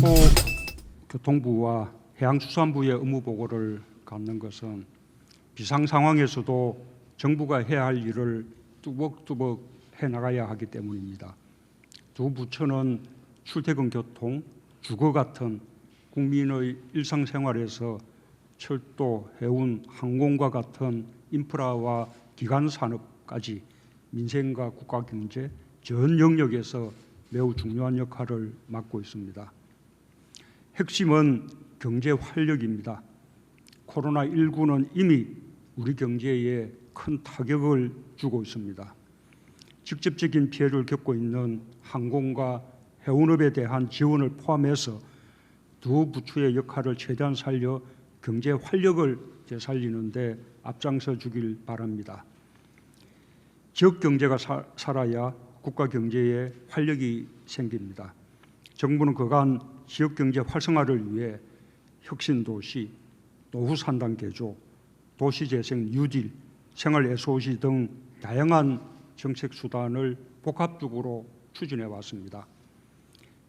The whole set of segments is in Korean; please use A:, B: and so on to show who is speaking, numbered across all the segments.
A: 국토교통부와 해양수산부의 업무 보고를 갖는 것은 비상 상황에서도 정부가 해야 할 일을 뚜벅뚜벅 해나가야 하기 때문입니다. 두 부처는 출퇴근 교통, 주거 같은 국민의 일상생활에서 철도, 해운, 항공과 같은 인프라와 기간 산업까지 민생과 국가 경제 전 영역에서 매우 중요한 역할을 맡고 있습니다. 핵심은 경제 활력입니다. 코로나19는 이미 우리 경제에 큰 타격을 주고 있습니다. 직접적인 피해를 겪고 있는 항공과 해운업에 대한 지원을 포함해서 두 부처의 역할을 최대한 살려 경제 활력을 되살리는 데 앞장서 주길 바랍니다. 지역 경제가 살아야 국가 경제에 활력이 생깁니다. 정부는 그간 지역 경제 활성화를 위해 혁신도시, 노후산당 개조, 도시재생 뉴딜, 생활 SOC 등 다양한 정책 수단을 복합적으로 추진해 왔습니다.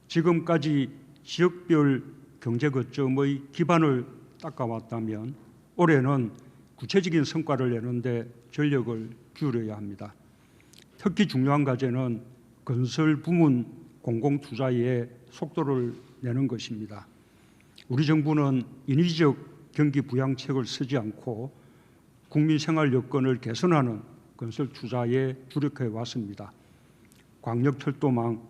A: 지금까지 지역별 경제 거점의 기반을 닦아왔다면 올해는 구체적인 성과를 내는데 전력을 기울여야 합니다. 특히 중요한 과제는 건설 부문 공공투자에 속도를 내는 것입니다. 우리 정부는 인위적 경기 부양책을 쓰지 않고 국민 생활 여건을 개선하는 건설 투자에 주력해 왔습니다. 광역철도망,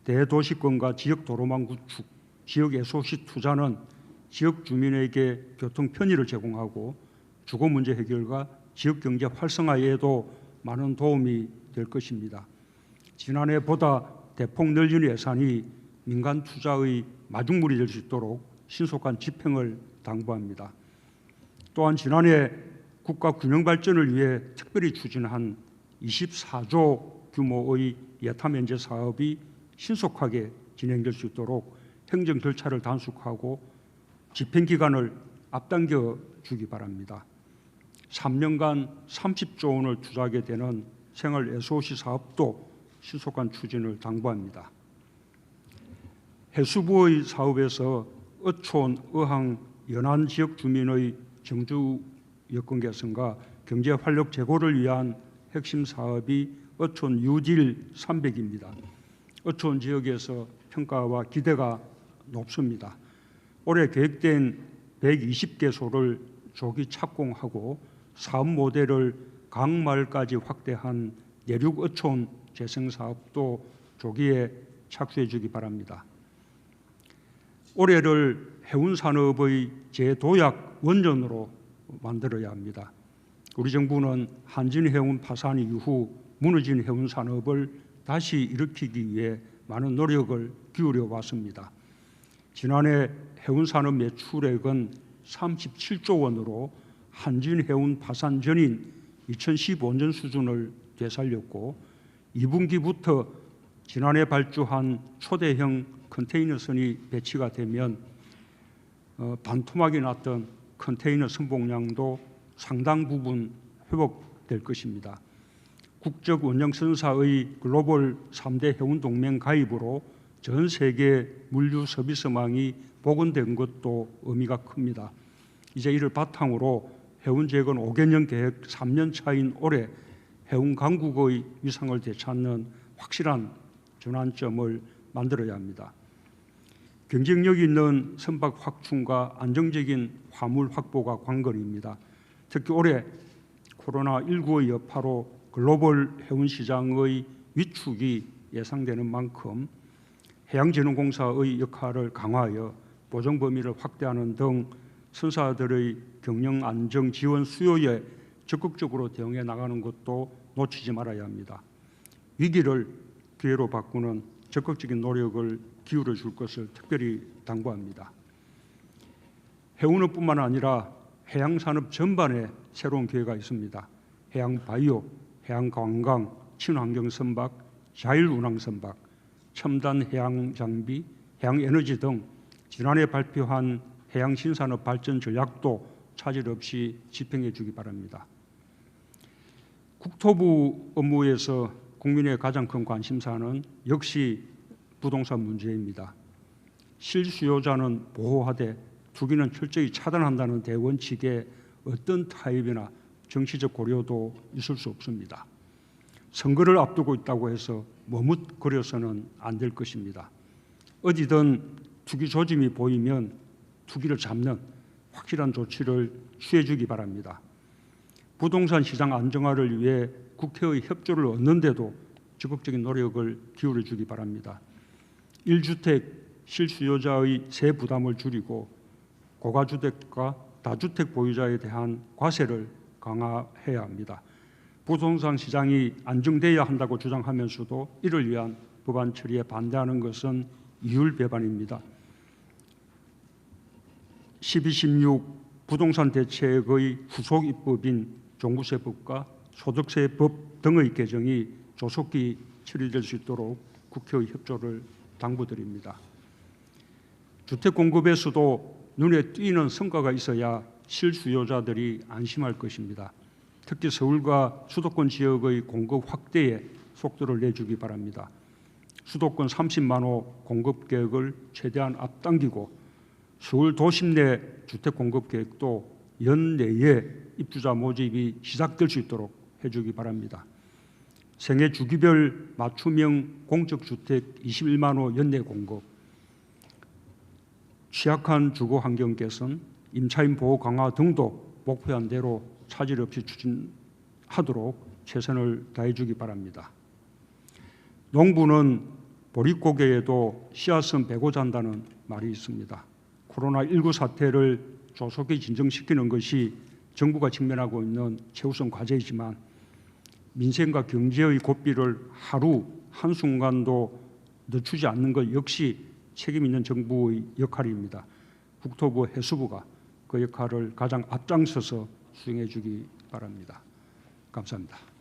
A: 대도시권과 지역 도로망 구축, 지역 SOC 투자는 지역 주민에게 교통 편의를 제공하고 주거 문제 해결과 지역 경제 활성화에도 많은 도움이 될 것입니다. 지난해보다 대폭 늘린 예산이 민간 투자의 마중물이 될 수 있도록 신속한 집행을 당부합니다. 또한 지난해 국가 균형 발전을 위해 특별히 추진한 24조 규모의 예타 면제 사업이 신속하게 진행될 수 있도록 행정 절차를 단축하고 집행 기간을 앞당겨 주기 바랍니다. 3년간 30조 원을 투자하게 되는 생활 SOC 사업도 신속한 추진을 당부합니다. 해수부의 사업에서 어촌, 어항, 연안 지역 주민의 정주 여건 개선과 경제 활력 제고를 위한 핵심 사업이 어촌 뉴딜 300입니다. 어촌 지역에서 평가와 기대가 높습니다. 올해 계획된 120개소를 조기 착공하고 사업 모델을 강마을까지 확대한 내륙 어촌 재생 사업도 조기에 착수해 주기 바랍니다. 올해를 해운 산업의 재도약 원전으로 만들어야 합니다. 우리 정부는 한진 해운 파산 이후 무너진 해운 산업을 다시 일으키기 위해 많은 노력을 기울여 왔습니다. 지난해 해운 산업 매출액은 37조 원으로 한진 해운 파산 전인 2015년 수준을 되살렸고 2분기부터 지난해 발주한 초대형 컨테이너선이 배치가 되면 반토막이 났던 컨테이너 선봉량도 상당 부분 회복될 것입니다. 국적 원정선사의 글로벌 3대 해운동맹 가입으로 전 세계 물류 서비스망이 복원된 것도 의미가 큽니다. 이제 이를 바탕으로 해운재건 5개년 계획 3년 차인 올해 해운 강국의 위상을 되찾는 확실한 전환점을 만들어야 합니다. 경쟁력 있는 선박 확충과 안정적인 화물 확보가 관건입니다. 특히 올해 코로나19의 여파로 글로벌 해운 시장의 위축이 예상되는 만큼 해양진흥공사의 역할을 강화하여 보정 범위를 확대하는 등 선사들의 경영 안정 지원 수요에 적극적으로 대응해 나가는 것도 놓치지 말아야 합니다. 위기를 기회로 바꾸는 적극적인 노력을 기울여 줄 것을 특별히 당부합니다. 해운업뿐만 아니라 해양산업 전반에 새로운 기회가 있습니다. 해양바이오, 해양관광, 친환경선박, 자율운항선박, 첨단 해양장비, 해양에너지 등 지난해 발표한 해양신산업 발전 전략도 차질 없이 집행해 주기 바랍니다. 국토부 업무에서 국민의 가장 큰 관심사는 역시 부동산 문제입니다. 실수요자는 보호하되 투기는 철저히 차단한다는 대원칙에 어떤 타협이나 정치적 고려도 있을 수 없습니다. 선거를 앞두고 있다고 해서 머뭇거려서는 안 될 것입니다. 어디든 투기 조짐이 보이면 투기를 잡는 확실한 조치를 취해주기 바랍니다. 부동산 시장 안정화를 위해 국회의 협조를 얻는데도 적극적인 노력을 기울여주기 바랍니다. 1주택 실수요자의 세 부담을 줄이고 고가주택과 다주택 보유자에 대한 과세를 강화해야 합니다. 부동산 시장이 안정돼야 한다고 주장하면서도 이를 위한 법안 처리에 반대하는 것은 이율배반입니다. 12.16 부동산 대책의 후속 입법인 종부세법과 소득세법 등의 개정이 조속히 처리될 수 있도록 국회의 협조를 당부드립니다. 주택 공급에서도 눈에 띄는 성과가 있어야 실수요자들이 안심할 것입니다. 특히 서울과 수도권 지역의 공급 확대에 속도를 내주기 바랍니다. 수도권 30만 호 공급 계획을 최대한 앞당기고 서울 도심 내 주택 공급 계획도 연내에 입주자 모집이 시작될 수 있도록 해주기 바랍니다. 생애 주기별 맞춤형 공적주택 21만 호 연내 공급, 취약한 주거 환경 개선, 임차인 보호 강화 등도 목표한 대로 차질 없이 추진하도록 최선을 다해주기 바랍니다. 농부는 보릿고개에도 씨앗은 베고 잔다는 말이 있습니다. 코로나19 사태를 조속히 진정시키는 것이 정부가 직면하고 있는 최우선 과제이지만 민생과 경제의 고삐를 하루 한순간도 늦추지 않는 것 역시 책임 있는 정부의 역할입니다. 국토부, 해수부가 그 역할을 가장 앞장서서 수행해 주기 바랍니다. 감사합니다.